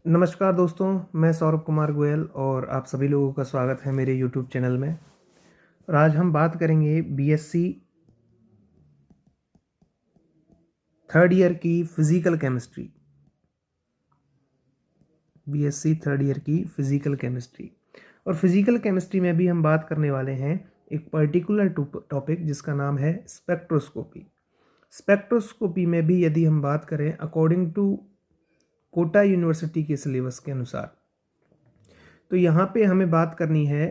नमस्कार दोस्तों, मैं सौरभ कुमार गोयल और आप सभी लोगों का स्वागत है मेरे YouTube चैनल में। और आज हम बात करेंगे बीएससी थर्ड ईयर की physical chemistry. BSc third year की फिज़िकल केमिस्ट्री और फिज़िकल केमिस्ट्री में भी हम बात करने वाले हैं एक पर्टिकुलर टॉपिक जिसका नाम है स्पेक्ट्रोस्कोपी। स्पेक्ट्रोस्कोपी में भी यदि हम बात करें अकॉर्डिंग टू कोटा यूनिवर्सिटी के सिलेबस के अनुसार, तो यहाँ पे हमें बात करनी है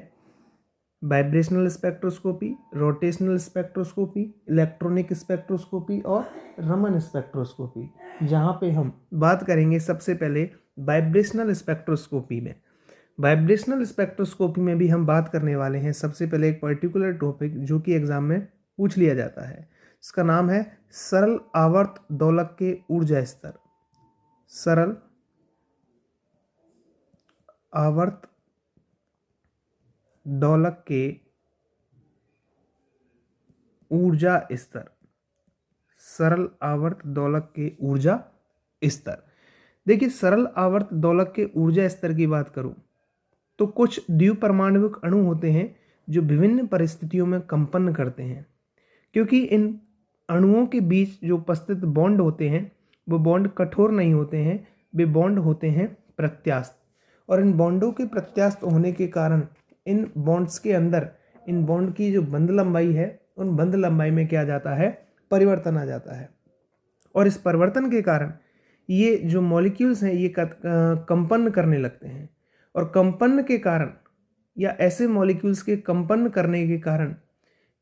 vibrational spectroscopy, rotational spectroscopy, electronic spectroscopy और रमन स्पेक्ट्रोस्कोपी। जहाँ पे हम बात करेंगे सबसे पहले वाइब्रेशनल स्पेक्ट्रोस्कोपी में। वाइब्रेशनल स्पेक्ट्रोस्कोपी में भी हम बात करने वाले हैं सबसे पहले एक पर्टिकुलर टॉपिक जो कि एग्जाम में पूछ लिया जाता है। इसका नाम है सरल आवर्त दोलक के ऊर्जा स्तर। सरल आवर्त दोलक के ऊर्जा स्तर। सरल आवर्त दोलक के ऊर्जा स्तर। देखिए, सरल आवर्त दोलक के ऊर्जा स्तर की बात करूं तो कुछ द्विपरमाणुक अणु होते हैं जो विभिन्न परिस्थितियों में कंपन करते हैं, क्योंकि इन अणुओं के बीच जो उपस्थित बॉन्ड होते हैं वो बॉन्ड कठोर नहीं होते हैं, वे बॉन्ड होते हैं प्रत्यास्थ। और इन बॉन्डों के प्रत्यास्थ होने के कारण इन बॉन्ड्स के अंदर इन बॉन्ड की जो बंध लंबाई है उन बंध लंबाई में क्या जाता है, परिवर्तन आ जाता है। और इस परिवर्तन के कारण ये जो मॉलिक्यूल्स हैं ये कंपन करने लगते हैं। और कंपन के कारण या ऐसे मॉलिक्यूल्स के कंपन करने के कारण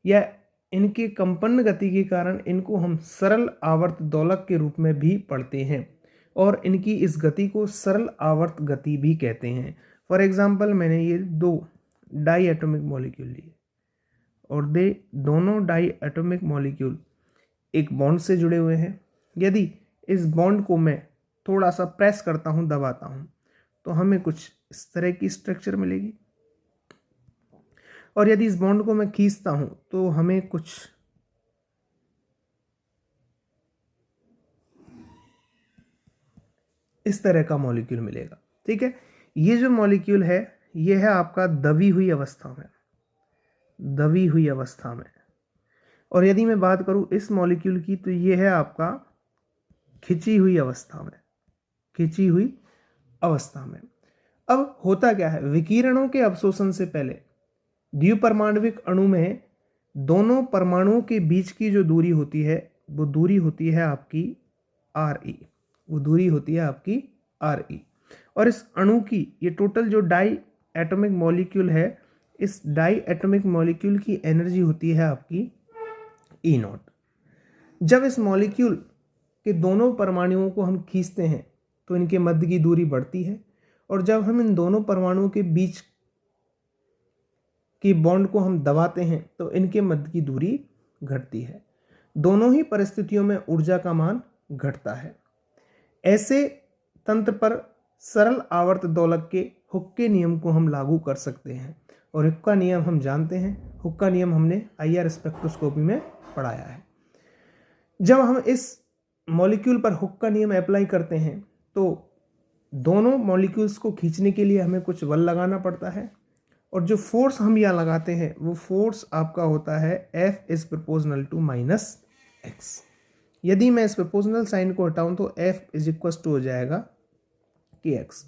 या इनके कंपन गति के कारण इनको हम सरल आवर्त दोलक के रूप में भी पढ़ते हैं और इनकी इस गति को सरल आवर्त गति भी कहते हैं। फॉर एग्जांपल, मैंने ये दो डाई एटॉमिक मॉलिक्यूल लिए और दोनों डाई एटॉमिक मॉलिक्यूल एक बॉन्ड से जुड़े हुए हैं। यदि इस बॉन्ड को मैं थोड़ा सा प्रेस करता हूं, दबाता हूं, तो हमें कुछ इस तरह की स्ट्रक्चर मिलेगी। और यदि इस बॉन्ड को मैं खींचता हूं तो हमें कुछ इस तरह का मॉलिक्यूल मिलेगा। ठीक है, ये जो मॉलिक्यूल है ये है आपका दबी हुई अवस्था में, दबी हुई अवस्था में। और यदि मैं बात करूं इस मॉलिक्यूल की तो ये है आपका खिंची हुई अवस्था में, खिंची हुई अवस्था में। अब होता क्या है, विकिरणों के अवशोषण से पहले द्विपरमाणुविक अणु में दोनों परमाणुओं के बीच की जो दूरी होती है वो दूरी होती है आपकी RE, वो दूरी होती है आपकी RE। और इस अणु की ये टोटल जो डाई एटॉमिक मॉलिक्यूल है, इस डाई एटॉमिक मॉलिक्यूल की एनर्जी होती है आपकी E0। जब इस मॉलिक्यूल के दोनों परमाणुओं को हम खींचते हैं तो इनके मध्य की दूरी बढ़ती है, और जब हम इन दोनों परमाणुओं के बीच की बॉन्ड को हम दबाते हैं तो इनके मध्य की दूरी घटती है। दोनों ही परिस्थितियों में ऊर्जा का मान घटता है। ऐसे तंत्र पर सरल आवर्त दोलक के हुक के नियम को हम लागू कर सकते हैं। और हुक का नियम हम जानते हैं, हुक का नियम हमने IR स्पेक्ट्रोस्कोपी में पढ़ाया है। जब हम इस मॉलिक्यूल पर हुक का नियम अप्लाई करते हैं तो दोनों मॉलिक्यूल्स को खींचने के लिए हमें कुछ बल लगाना पड़ता है, और जो फोर्स हम यहाँ लगाते हैं वो फोर्स आपका होता है F is proportional to -x। यदि मैं इस प्रोपोर्शनल साइन को हटाऊं तो F इज इक्वल टू हो जाएगा kx।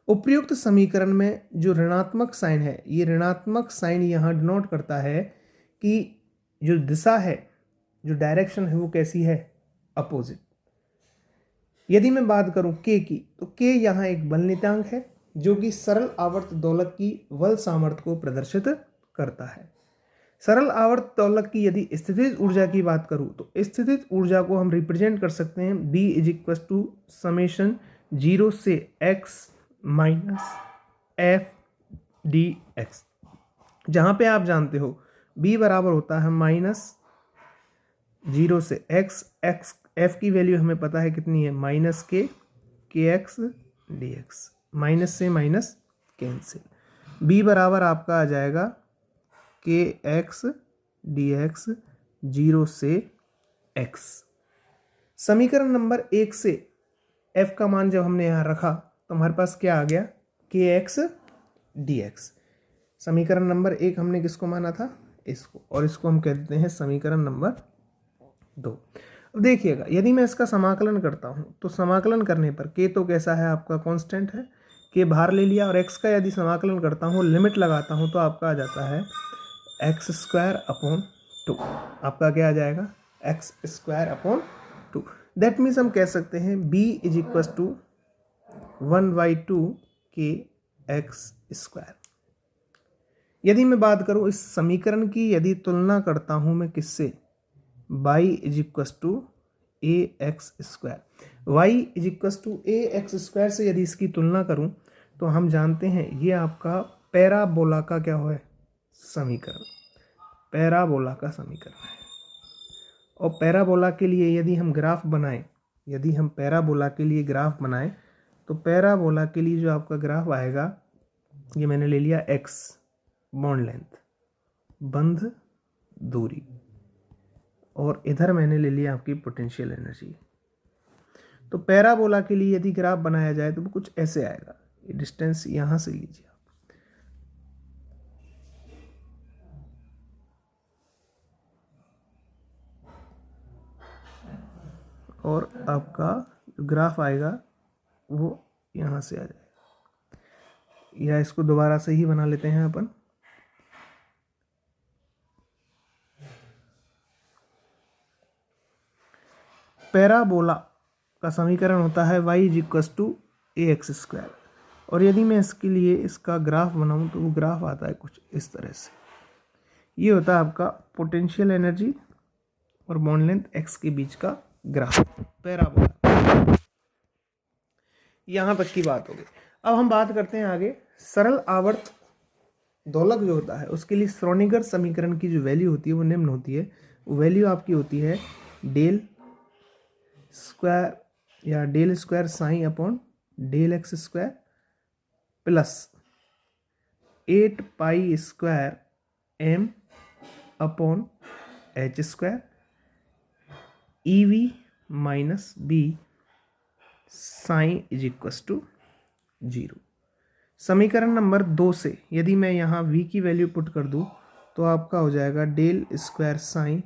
उपयुक्त समीकरण में जो ऋणात्मक साइन है, ये ऋणात्मक साइन यहाँ डिनोट करता है कि जो दिशा है, जो डायरेक्शन है वो कैसी है, अपोजिट। यदि मैं बात करूं k की तो k यहाँ एक बल नियतांक है जो कि सरल आवर्त दोलक की बल सामर्थ्य को प्रदर्शित करता है। सरल आवर्त दोलक की यदि स्थितिज ऊर्जा की बात करूं तो स्थितिज ऊर्जा को हम रिप्रेजेंट कर सकते हैं B is equal to summation 0 से x minus F D X, जहां पे आप जानते हो B बराबर होता है -0 से x, f की वैल्यू हमें पता है कितनी है, -k x dx। माइनस से माइनस कैंसिल। B बराबर आपका आ जाएगा kx dx 0 से x। समीकरण नंबर 1 से f का मान जब हमने यहाँ रखा तो हमारे पास क्या आ गया, के एक्स डी एक्स। समीकरण नंबर 1 हमने किसको माना था, इसको, और इसको हम कहते हैं समीकरण नंबर 2। अब देखिएगा, यदि मैं इसका समाकलन करता हूँ तो समाकलन करने पर के तो कैसा है आपका कांस्टेंट है, के बाहर ले लिया, और एक्स का यदि समाकलन करता हूँ, लिमिट लगाता हूँ, तो आपका आ जाता है एक्स स्क्वायर अपॉन 2। आपका क्या आ जाएगा, x square upon 2। That means हम कह सकते हैं b इज इक्वल टू 1/2 के एक्स स्क्वायर। यदि मैं बात करूं इस समीकरण की, यदि तुलना करता हूं मैं किससे, y is equal to A X square. Y is equal to A X square से यदि इसकी तुलना करूं तो हम जानते हैं ये आपका पैराबोला का क्या है, समीकरण, पैराबोला का समीकरण है। और पैराबोला के लिए यदि हम ग्राफ बनाएं, यदि हम पैराबोला के लिए ग्राफ बनाएं, तो पैराबोला के लिए जो आपका ग्राफ आएगा, ये मैंने ले लिया x बॉन्ड लेंथ, बंध दूरी, और इधर मैंने ले लिया आपकी पोटेंशियल एनर्जी। तो पैराबोला के लिए यदि ग्राफ बनाया जाए तो वो कुछ ऐसे आएगा, ये डिस्टेंस यहाँ से लीजिए आप, और आपका ग्राफ आएगा वो यहाँ से आ जाएगा, या इसको दोबारा से ही बना लेते हैं अपन। पैराबोला का समीकरण होता है y is equal to A X square, और यदि मैं इसके लिए इसका ग्राफ बनाऊं तो वो ग्राफ आता है कुछ इस तरह से। ये होता है आपका पोटेंशियल एनर्जी और बॉन्ड लेंथ x के बीच का ग्राफ, पैराबोला। यहाँ तक की बात होगी। अब हम बात करते हैं आगे, सरल आवर्त दोलक जो होता है उसके लिए श्रोडिंगर समीकरण की जो वैल्यू होती है वो निम्न होती है। वो वैल्यू आपकी होती है डेल स्क्वायर या del square psi upon del X square plus 8 pi square M upon H square E V minus B psi is equal to 0। समीकरण नंबर 2 से यदि मैं यहाँ v की वैल्यू पुट कर दूँ तो आपका हो जाएगा del square psi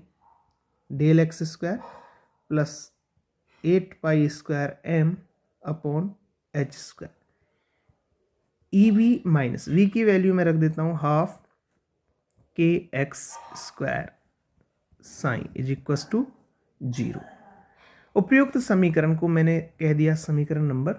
del X square plus 8 pi square M upon H square. E V minus V की वैल्यू मैं रख देता हूँ हाफ के X square psi is equal to 0। उपयुक्त समीकरण को मैंने कह दिया समीकरण नंबर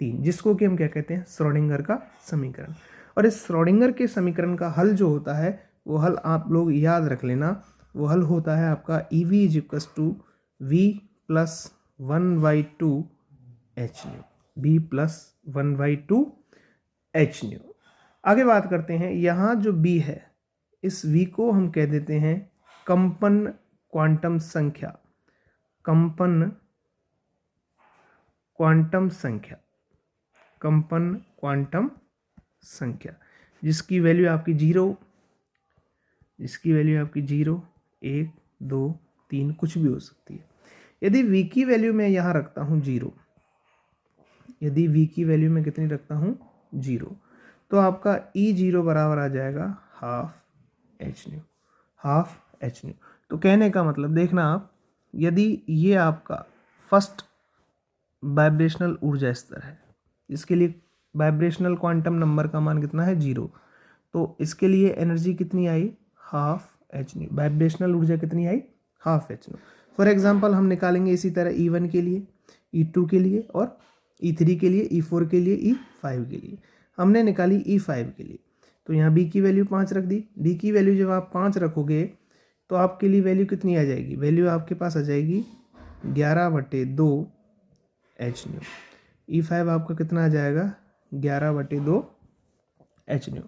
3, जिसको कि हम क्या कहते हैं, श्रोडिंगर का समीकरण। और इस श्रोडिंगर के समीकरण का हल जो होता है वो हल आप लोग याद रख लेना, वो हल होता है आपका E V is equal to V plus 1/2 H nu, B plus 1/2 H nu. आगे बात करते हैं, यहाँ जो बी है इस वी को हम कह देते हैं कंपन क्वांटम संख्या, कंपन क्वांटम संख्या, कंपन क्वांटम संख्या, जिसकी वैल्यू आपकी 0, जिसकी वैल्यू आपकी 0, 1, 2, 3 कुछ भी हो सकती है। यदि v की वैल्यू मैं यहाँ रखता हूँ 0, यदि v की वैल्यू मैं कितनी रखता हूँ 0, तो आपका E0 बराबर आ जाएगा half h new, half h new. तो कहने का मतलब देखना आप, यदि ये आपका फर्स्ट वाइब्रेशनल ऊर्जा स्तर है, इसके लिए वाइब्रेशनल क्वांटम नंबर का मान कितना है 0, तो इसके लिए एनर्जी कितनी आई हाफ एच न्यू, वाइब्रेशनल ऊर्जा कितनी आई half h nu. For example हम निकालेंगे इसी तरह E1 के लिए, E2 के लिए और E3 के लिए, E4 के लिए, E5 के लिए। हमने निकाली E5 के लिए, तो यहाँ B की वैल्यू 5 रख दी। B की वैल्यू जब आप 5 रखोगे तो आपके लिए वैल्यू कितनी आ जाएगी, वैल्यू आपके पास आ जाएगी 11/2 एच न्यू। E5 आपका कितना आ जाएगा 11/2 एच न्यू।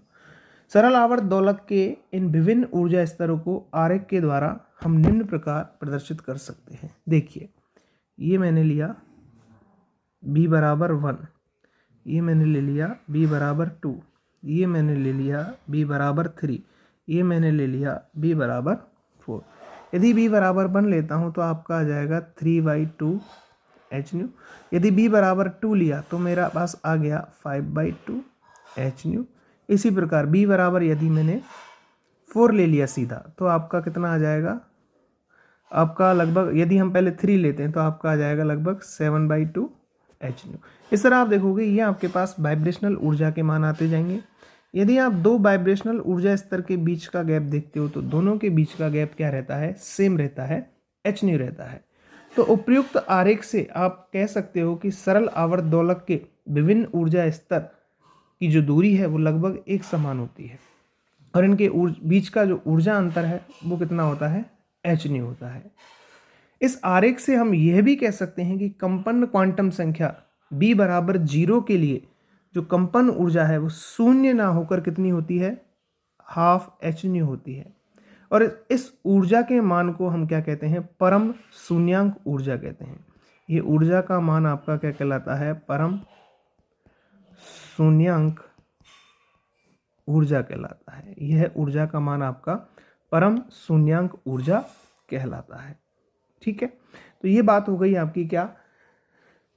सरल आवर्त दोलक के इन विभिन्न ऊर्जा स्तरों को आरेख के द्वारा हम निम्न प्रकार प्रदर्शित कर सकते हैं। देखिए, ये मैंने लिया b बराबर 1, ये मैंने ले लिया b बराबर 2, ये मैंने ले लिया b बराबर 3, ये मैंने ले लिया b बराबर 4। यदि b बराबर 1 लेता हूँ तो आपका आ जाएगा 3/2 h। यदि b बराबर 2 लिया तो मेरा पास आ गया 5/2 h। इसी प्रकार b बराबर यदि मैंने 4 ले लिया सीधा तो आपका कितना आ जाएगा, आपका लगभग, यदि हम पहले 3 लेते हैं तो आपका आ जाएगा लगभग 7/2 h। इस तरह आप देखोगे ये आपके पास वाइब्रेशनल ऊर्जा के मान आते जाएंगे। यदि आप दो वाइब्रेशनल ऊर्जा स्तर के बीच का गैप देखते हो तो दोनों के बीच का गैप क्या रहता है, सेम रहता है, h रहता है। तो उपयुक्त आरेख से आप कह सकते हो कि सरल आवर्त दोलक के विभिन्न ऊर्जा स्तर की जो दूरी है वो लगभग एक समान होती है और इनके बीच का जो ऊर्जा अंतर है वो कितना होता है, h होता है। इस आरेख से हम यह भी कह सकते हैं कि कंपन क्वांटम संख्या b बराबर 0 के लिए जो कंपन ऊर्जा है वो शून्य ना होकर कितनी होती है, हाफ h होती है। और इस ऊर्जा के मान को हम क्या कहते हैं, परम शून्यांक ऊर्जा कहते हैं। ये ऊर्जा का मान आपका क्या कहलाता है, परम शून्यांक ऊर्जा कहलाता है। यह ऊर्जा का मान आपका परम शून्यांक ऊर्जा कहलाता है। ठीक है, तो ये बात हो गई आपकी क्या,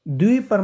द्विपरमाणु